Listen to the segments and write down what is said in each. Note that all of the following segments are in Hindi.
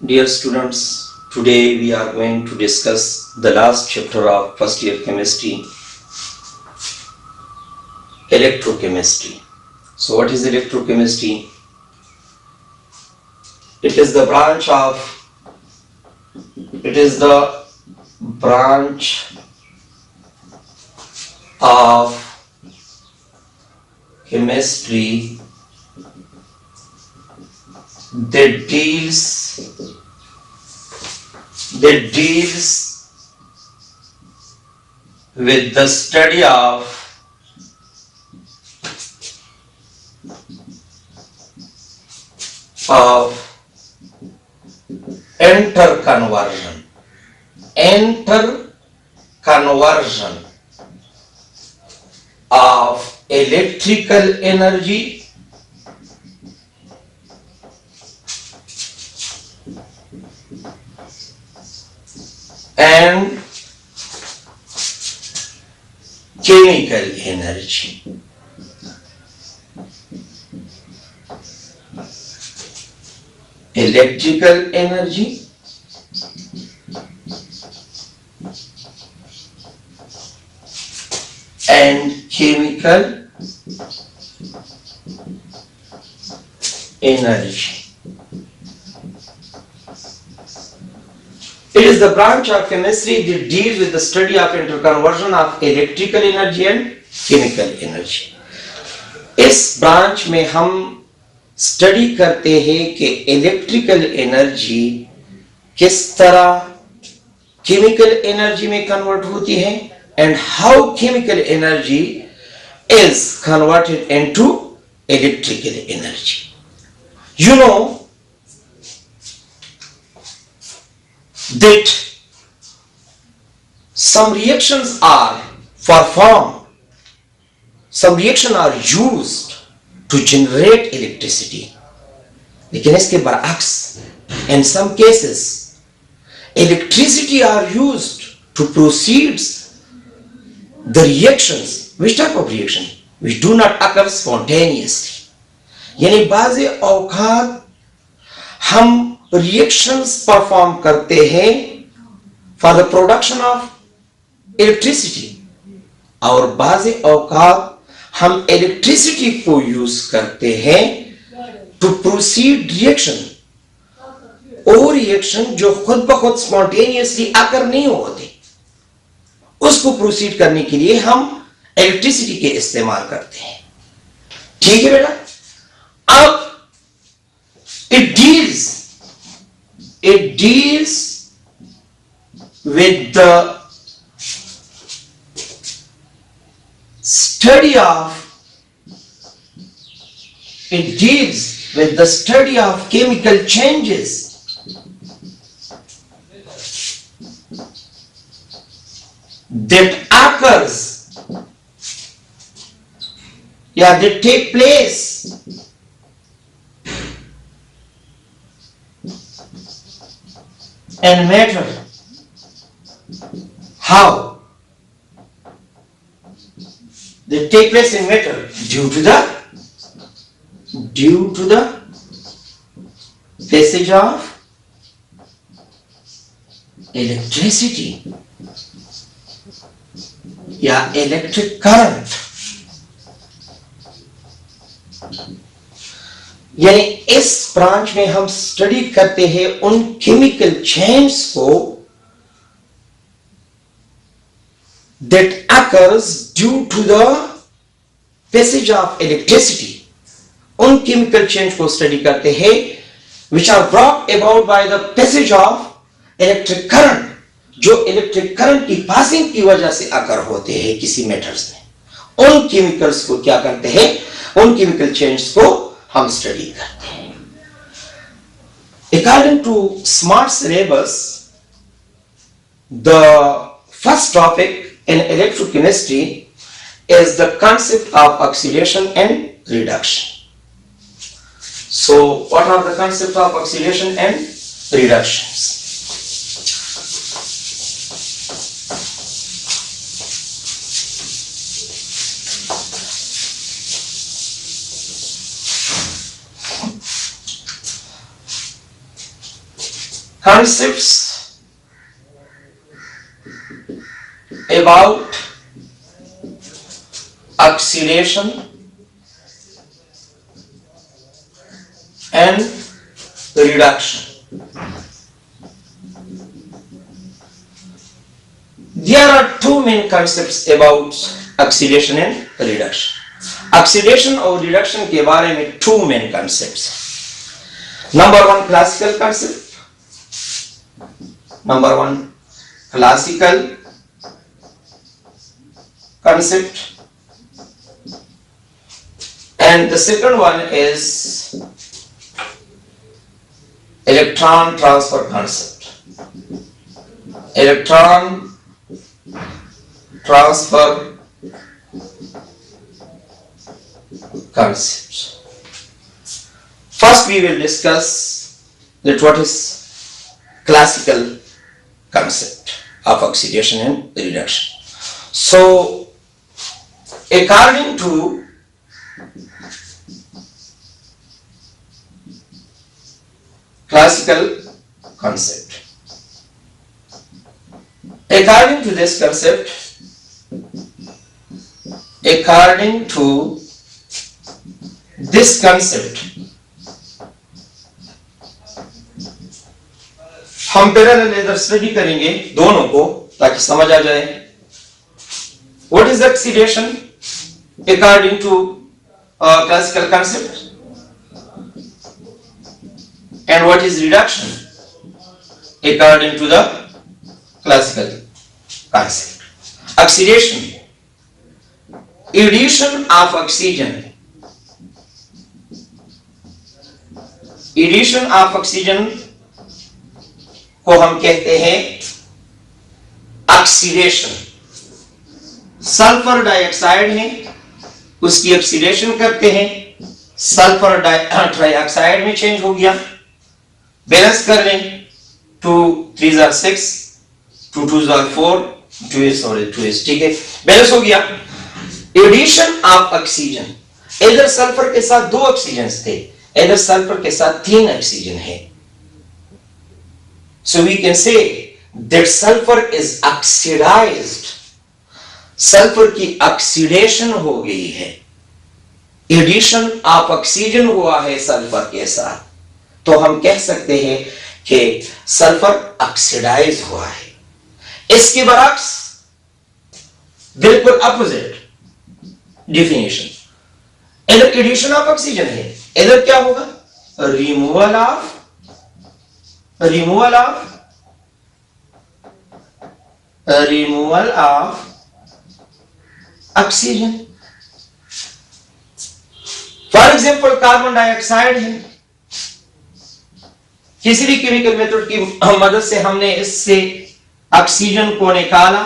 Dear students, today we are going to discuss the last chapter of first year chemistry, electrochemistry. So what is electrochemistry? It is the branch of chemistry that deals with the study of interconversion of electrical energy and chemical energy. Electrical energy and chemical energy. It is the branch of chemistry that deals with the study of interconversion of electrical energy and chemical energy. इस ब्रांच में हम स्टडी करते हैं कि इलेक्ट्रिकल एनर्जी किस तरह केमिकल एनर्जी में कन्वर्ट होती है and how chemical energy is converted into electrical energy. You know that some reactions are performed, some reactions are used to generate electricity. लेकिन इसके बरअक्स in some cases electricity are used to proceed the reactions. Which type of reaction? Which do not occur spontaneously. यानी बाज़े औकात हम reactions perform करते हैं for the production of electricity और बाज़े औकात हम इलेक्ट्रिसिटी को यूज करते हैं टू प्रोसीड रिएक्शन. वो रिएक्शन जो खुद ब खुद स्पॉन्टेनियसली आकर नहीं होते उसको प्रोसीड करने के लिए हम इलेक्ट्रिसिटी के इस्तेमाल करते हैं. ठीक है बेटा. अब it deals with the study of chemical changes that occurs that take place in matter. How? They take place in matter due to the passage of electricity या electric current. यानी इस ब्रांच में हम स्टडी करते हैं उन केमिकल चेंज को that occurs due to the passage of electricity. उन chemical change को स्टडी करते हैं which are brought about by the passage of electric current, जो electric current की passing की वजह से occur होते हैं किसी metals में. उन chemicals को क्या करते हैं, उन chemical change को हम स्टडी करते हैं. According to smart syllabus, the first topic in electrochemistry is the concept of oxidation and reduction. So what are the concepts of oxidation and reductions? concepts about oxidation and reduction. There are two main concepts about oxidation and reduction. Oxidation और reduction के बारे में two main concepts. Number one, classical concept. Number one, classical concept. And the second one is electron transfer concept. Electron transfer concept. First we will discuss that what is classical concept of oxidation and reduction. So according to classical concept, according to this concept, according to this concept, हम पैरेलल इधर स्टडी करेंगे दोनों को ताकि समझ आ जाए. What is oxidation according to classical concept and what is reduction according to the classical concept. Oxidation, addition of oxygen, addition of oxygen को हम कहते हैं ऑक्सीडेशन. सल्फर डाइऑक्साइड है, उसकी ऑक्सीडेशन करते हैं, सल्फर ट्राइऑक्साइड में चेंज हो गया. बैलेंस कर लें, 2 3 are 6, 2 2 are 4, 2 is ठीक है, बैलेंस हो गया. एडिशन ऑफ ऑक्सीजन, इधर सल्फर के साथ 2 ऑक्सीजन थे, इधर सल्फर के साथ 3 ऑक्सीजन है. So we can say that sulfur is oxidized. Sulphur की ऑक्सीडेशन हो गई है, एडिशन ऑफ ऑक्सीजन हुआ है सल्फर के साथ, तो हम कह सकते हैं कि सल्फर ऑक्सीडाइज हुआ है. इसके बरक्स बिल्कुल अपोजिट डिफिनेशन, इधर एडिशन ऑफ ऑक्सीजन है, इधर क्या होगा? Removal of oxygen. For example carbon dioxide है, किसी भी केमिकल मेथड की मदद से हमने इससे ऑक्सीजन को निकाला,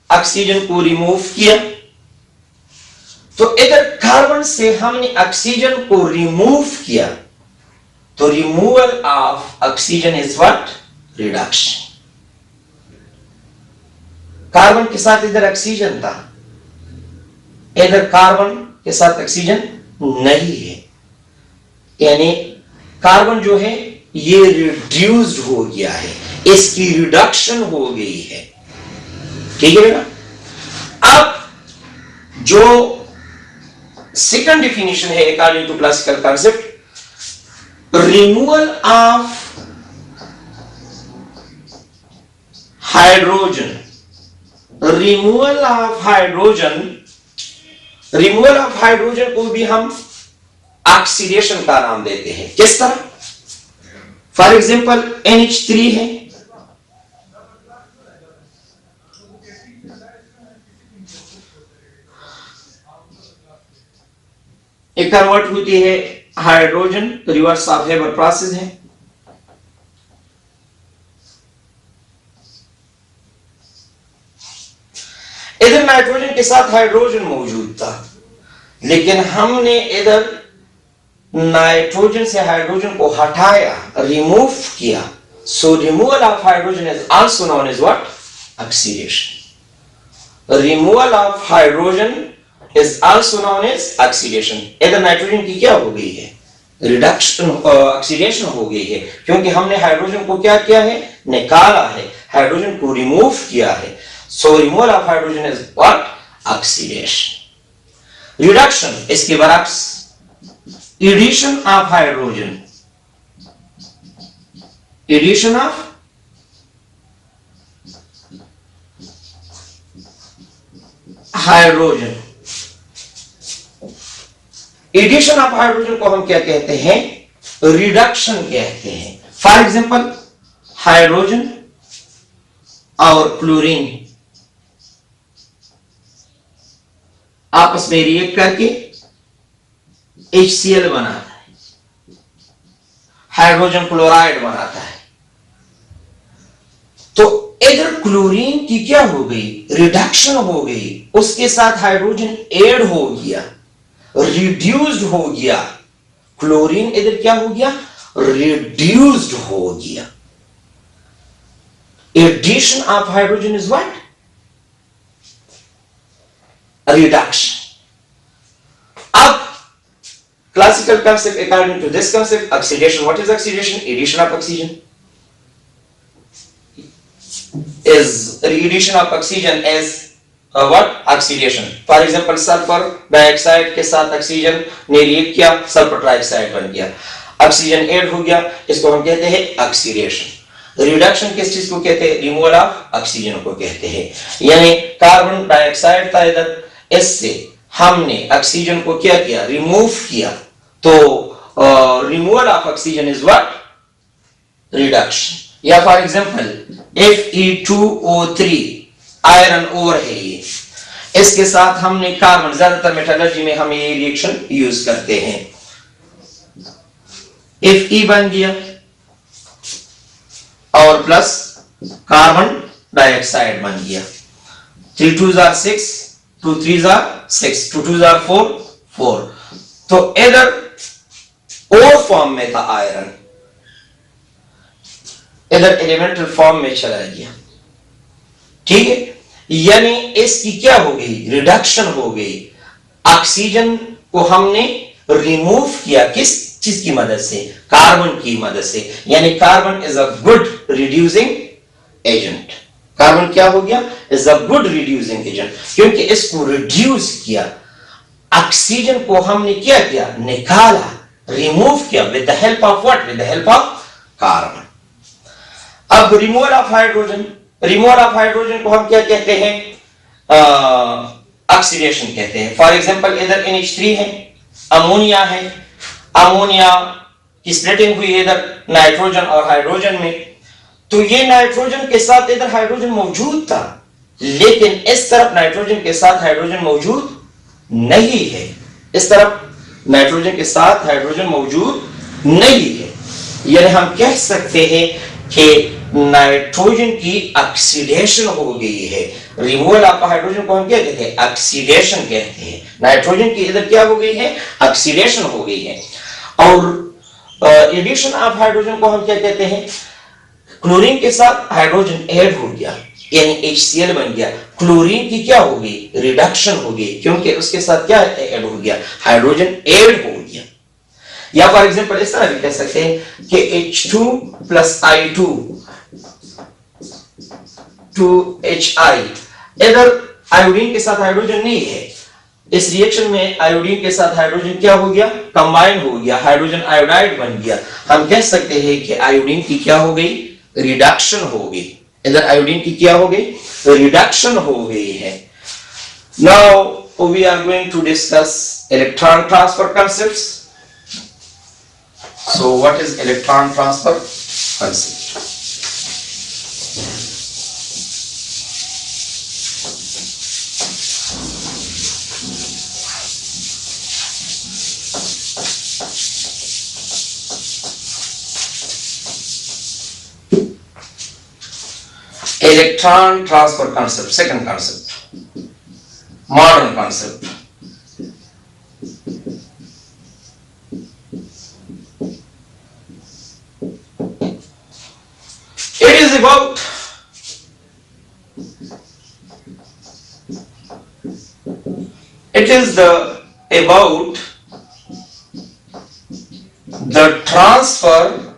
ऑक्सीजन को रिमूव किया, तो इधर कार्बन से हमने ऑक्सीजन को रिमूव किया, तो removal of oxygen is what? Reduction. Carbon के साथ इधर ऑक्सीजन था, इधर कार्बन के साथ ऑक्सीजन नहीं है, यानी कार्बन जो है ये रिड्यूस्ड हो गया है, इसकी रिडक्शन हो गई है. ठीक है बेटा. अब जो सेकंड डेफिनेशन है according to classical concept, removal of hydrogen. Removal of hydrogen, removal of hydrogen को भी हम ऑक्सीडेशन का नाम देते हैं. किस तरह? फॉर एग्जाम्पल NH3 है, एक कन्वर्ट होती है hydrogen, reverse of Haber process है. इधर नाइट्रोजन के साथ हाइड्रोजन मौजूद था, लेकिन हमने इधर नाइट्रोजन से हाइड्रोजन को हटाया, रिमूव किया. So removal of hydrogen is also known as what? Oxidation. Removal of hydrogen is also known as oxidation. इधर नाइट्रोजन की क्या हो गई है? रिडक्शन ऑक्सीडेशन हो गई है, क्योंकि हमने हाइड्रोजन को क्या किया है, निकाला है, हाइड्रोजन को रिमूव किया है. So removal of hydrogen is what, oxidation. Reduction इसके बरक्स addition of hydrogen, addition of hydrogen. Addition of hydrogen को हम क्या कहते हैं, रिडक्शन कहते हैं. फॉर एग्जांपल हाइड्रोजन और क्लोरीन आपस में रिएक्ट करके HCl बनाता है, हाइड्रोजन क्लोराइड बनाता है. तो इधर क्लोरीन की क्या हो गई, रिडक्शन हो गई, उसके साथ हाइड्रोजन ऐड हो गया, रिड्यूस्ड हो गया. क्लोरीन इधर क्या हो गया, रिड्यूस्ड हो गया. Addition of hydrogen is what, reduction. अब classical concept, according to this concept, oxidation. What is oxidation? Addition of oxygen. Is re-addition of oxygen as what? Oxidation. For example, sulfur dioxide के साथ ऑक्सीजन ने रिएक्ट किया, सल्फर ट्राइऑक्साइड बन गया, ऑक्सीजन ऐड हो गया, इसको हम कहते हैं ऑक्सीडेशन. रिडक्शन किस चीज को कहते हैं, रिमूवल ऑफ ऑक्सीजन को कहते हैं. यानी कार्बन डाइऑक्साइड था इधर, इससे हमने ऑक्सीजन को क्या किया, रिमूव किया. तो removal of oxygen is what, reduction. या for example Fe2O3 iron ore है ये, इसके साथ हमने कार्बन, ज्यादातर मेटलर्जी में हम ये रिएक्शन यूज करते हैं. Fe बन गया और प्लस कार्बन डाइऑक्साइड बन गया. 3 2s are 6, 2 3s are 6, 2 2s are 4, 4. तो इधर और फॉर्म में था आयरन, इधर एलिमेंटल फॉर्म में चला गया. ठीक है, यानी इसकी क्या हो गई, रिडक्शन हो गई. ऑक्सीजन को हमने रिमूव किया, किस चीज की मदद से, कार्बन की मदद से. यानी carbon is a good reducing agent. Carbon क्या हो गया, is a good reducing agent, क्योंकि इसको रिड्यूस किया. ऑक्सीजन को हमने क्या किया, निकाला, रिमूव किया, with the help of what, with the help of carbon. अब removal of hydrogen, removal of hydrogen को हम क्या कहते हैं, ऑक्सीडेशन कहते हैं. फॉर एग्जांपल इधर NH3 है, अमोनिया है, अमोनिया की स्प्लिटिंग हुई है इधर नाइट्रोजन और हाइड्रोजन में. तो ये नाइट्रोजन के साथ इधर हाइड्रोजन मौजूद था, लेकिन इस तरफ नाइट्रोजन के साथ हाइड्रोजन मौजूद नहीं है, इस तरफ नाइट्रोजन के साथ हाइड्रोजन मौजूद नहीं है. यानी हम कह सकते हैं कि नाइट्रोजन की ऑक्सीडेशन हो गई है. रिमूवल ऑफ हाइड्रोजन को हम क्या कहते हैं, ऑक्सीडेशन कहते हैं. नाइट्रोजन की इधर क्या हो गई है, ऑक्सीडेशन हो गई है. और एडिशन ऑफ हाइड्रोजन को हम क्या कहते हैं, क्लोरीन के साथ हाइड्रोजन ऐड हो गया, यानी HCl बन गया. क्लोरीन की क्या हो गई, रिडक्शन हो गई, क्योंकि उसके साथ क्या ऐड हो गया, हाइड्रोजन ऐड हो गया. या फॉर एग्जांपल इस तरह भी कह सकते हैं कि H2 प्लस I2 2HI, इधर आयोडीन के साथ हाइड्रोजन नहीं है, इस रिएक्शन में आयोडीन के साथ हाइड्रोजन क्या हो गया, कंबाइन हो गया, हाइड्रोजन आयोडाइड बन गया. हम कह सकते हैं कि आयोडीन की क्या हो गई, रिडक्शन हो गई. इधर आयोडीन की क्या हो गई, रिडक्शन हो गई है. Now we are going to discuss electron transfer concepts. So what is electron transfer concept? Electron transfer concept, second concept, modern concept. It is about about the transfer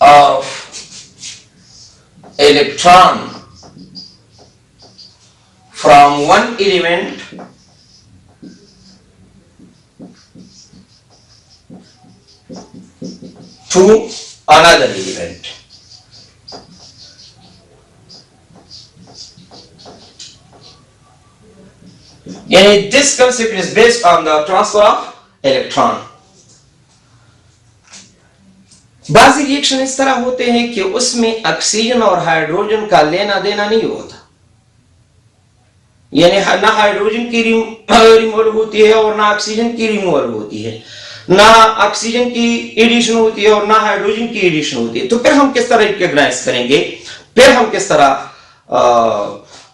of electron from one element to another element. And this concept is based on the transfer of electron. बाज़ी रिएक्शन इस तरह होते हैं कि उसमें ऑक्सीजन और हाइड्रोजन का लेना देना नहीं होता, यानी ना हाइड्रोजन की रिमूवल होती है और ना ऑक्सीजन की रिमूवल होती है, ना ऑक्सीजन की एडिशन होती है और ना हाइड्रोजन की एडिशन होती है। तो फिर हम किस तरह रिकॉग्नाइज करेंगे, फिर हम किस तरह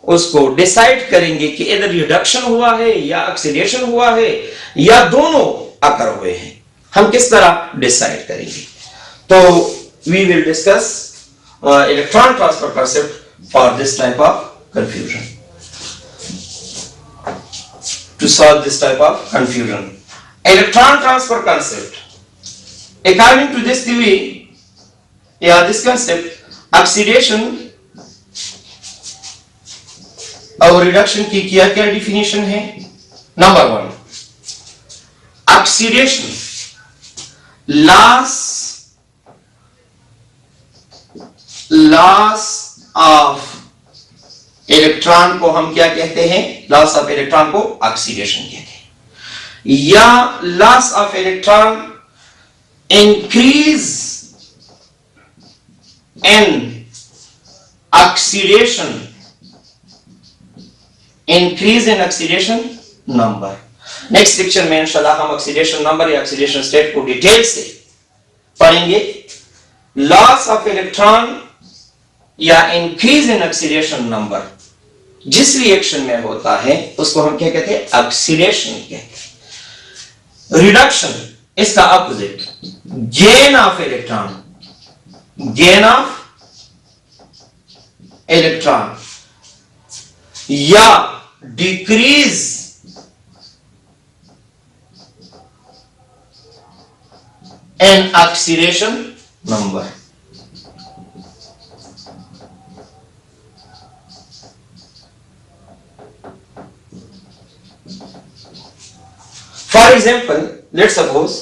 उसको डिसाइड करेंगे कि इधर रिडक्शन हुआ है या ऑक्सीडेशन हुआ है या दोनों अकर हुए हैं, हम किस तरह डिसाइड करेंगे? तो we will discuss electron transfer concept for this type of confusion. To solve this type of confusion, electron transfer concept, according to this theory, this concept, oxidation और रिडक्शन की क्या क्या डिफिनेशन है? Number 1, oxidation, loss of electron को हम क्या कहते हैं? लॉस ऑफ इलेक्ट्रॉन को ऑक्सीडेशन कहते हैं। या loss of electron increase in oxidation, increase in oxidation number. Next lecture में इंशाल्लाह हम ऑक्सीडेशन नंबर या ऑक्सीडेशन स्टेट को डिटेल से पढ़ेंगे। लॉस ऑफ इलेक्ट्रॉन या इंक्रीज इन ऑक्सीडेशन नंबर जिस रिएक्शन में होता है उसको हम क्या कहते हैं? ऑक्सीडेशन कहते हैं। रिडक्शन इसका opposite, gain of electron, gain of electron या decrease in oxidation number. For example, let's suppose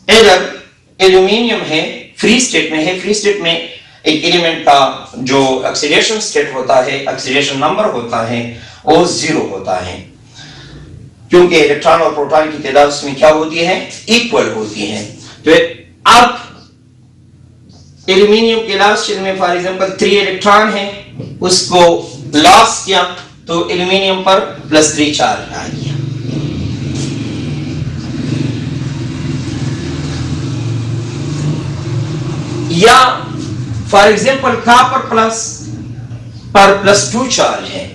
इधर एल्यूमिनियम है, फ्री स्टेट में है। फ्री स्टेट में एक एलिमेंट का जो ऑक्सीडेशन स्टेट होता है, ऑक्सीडेशन नंबर होता है, वो 0 होता है, क्योंकि इलेक्ट्रॉन और प्रोटॉन की तादाद उसमें क्या होती है? इक्वल होती है। तो अब एल्यूमिनियम के लास्ट शेल में फॉर एग्जांपल 3 इलेक्ट्रॉन है, उसको लॉस किया तो एल्यूमिनियम पर +3 चार्ज आ गया। या फॉर एग्जांपल कॉपर प्लस पर +2 चार्ज है,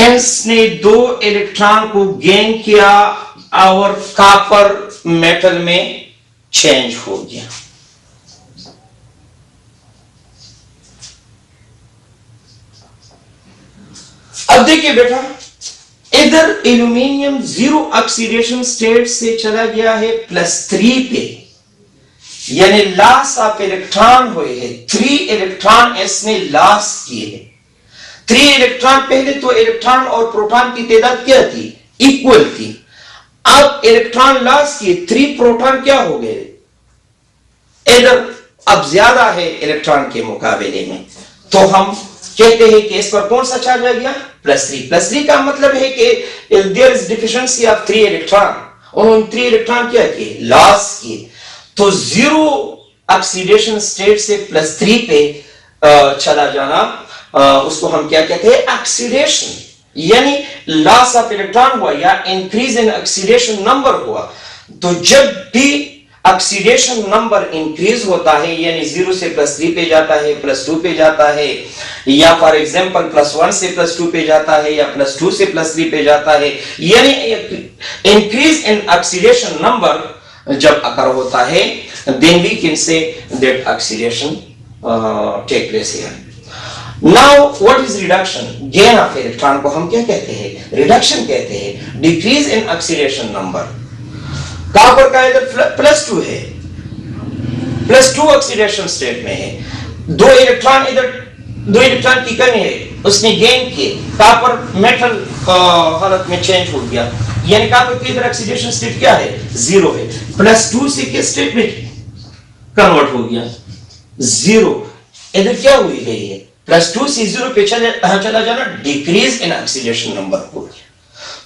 इसने 2 इलेक्ट्रॉन को गेन किया और कॉपर मेटल में चेंज हो गया। अब देखिए बेटा, इधर एल्यूमिनियम 0 ऑक्सीडेशन स्टेट से चला गया है +3 पे, यानी लॉस ऑफ इलेक्ट्रॉन हुए हैं। 3 इलेक्ट्रॉन इसने लॉस किए हैं। 3 इलेक्ट्रॉन, पहले तो इलेक्ट्रॉन और प्रोटॉन की तादाद क्या थी? इक्वल थी। अब इलेक्ट्रॉन लॉस किए, 3 प्रोटॉन क्या हो गए? इधर अब ज्यादा है इलेक्ट्रॉन के मुकाबले में, तो हम कहते हैं कि इस पर कौन सा चार्ज आ गया? +3। +3 का मतलब है कि there is deficiency of 3 electron, उन्होंने 3 इलेक्ट्रॉन क्या किए? लॉस किए। तो 0 ऑक्सीडेशन स्टेट से +3 पे चला जाना, उसको हम क्या कहते हैं? ऑक्सीडेशन, यानी लॉस ऑफ इलेक्ट्रॉन हुआ या इंक्रीज इन ऑक्सीडेशन नंबर हुआ। तो जब भी ऑक्सीडेशन नंबर इंक्रीज होता है, यानी 0 से +3 पे जाता है, +2 पे जाता है, या फॉर एग्जांपल +1 से +2 पे जाता है, या +2 से +3 पे जाता है, यानी इंक्रीज इन ऑक्सीडेशन नंबर जब अकर होता है, then we can say that oxidation take place here. Now what is reduction? Gain of electron को हम क्या कहते हैं? रिडक्शन कहते हैं। Decrease in oxidation number. Copper का इधर +2 है, +2 ऑक्सीडेशन स्टेट में है, 2 इलेक्ट्रॉन इधर, 2 इलेक्ट्रॉन की कमी है, उसने गेन किए, कॉपर मेटल हालत में चेंज हो गया, यानी कॉपर की इधर ऑक्सीडेशन स्टेट क्या है? 0 है। +2 से किस स्टेट में कन्वर्ट हो गया? 0। इधर क्या हुई गई है? +2 से 0 पे चला जाना, डिक्रीज इन ऑक्सीडेशन नंबर हो गया।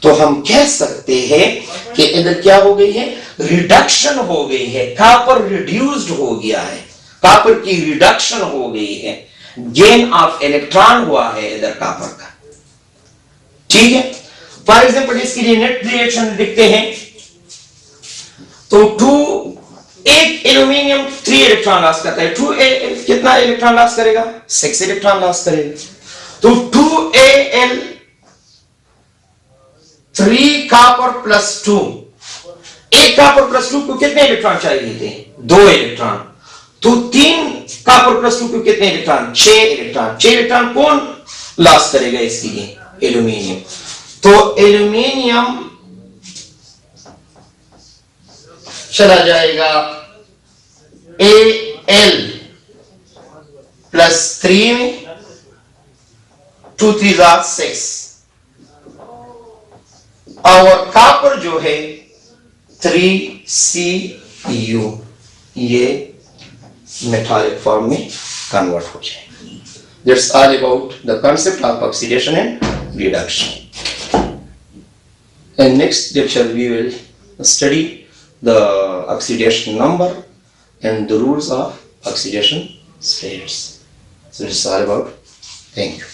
तो हम कह सकते हैं कि इधर क्या हो गई है? रिडक्शन हो गई है, कॉपर रिड्यूस्ड हो गया है, कॉपर की रिडक्शन हो गई है, गेन ऑफ इलेक्ट्रॉन हुआ है इधर कॉपर का। ठीक है, फॉर एग्जांपल इसके लिए नेट रिएक्शन देखते हैं तो 1 एल्यूमिनियम 3 इलेक्ट्रॉन लॉस करता है। 2 कितना इलेक्ट्रॉन लॉस करेगा? 6 इलेक्ट्रॉन लॉस करेगा। तो 2Al 3 कॉपर +2, 1 कॉपर +2 को कितने इलेक्ट्रॉन चाहिए थे? 2 इलेक्ट्रॉन। तो 3 कॉपर +2 को कितने इलेक्ट्रॉन? 6 इलेक्ट्रॉन। 6 इलेक्ट्रॉन कौन लॉस करेगा इसके लिए? एल्यूमिनियम। तो एल्यूमिनियम चला जाएगा Al +3 में, 2 3 6, और कॉपर जो है 3Cu, ये मेटालिक फॉर्म में कन्वर्ट हो जाएगा। That's all about the concept of oxidation and reduction. In next lecture we will study the oxidation number and the rules of oxidation states. So this is all about. Thank you.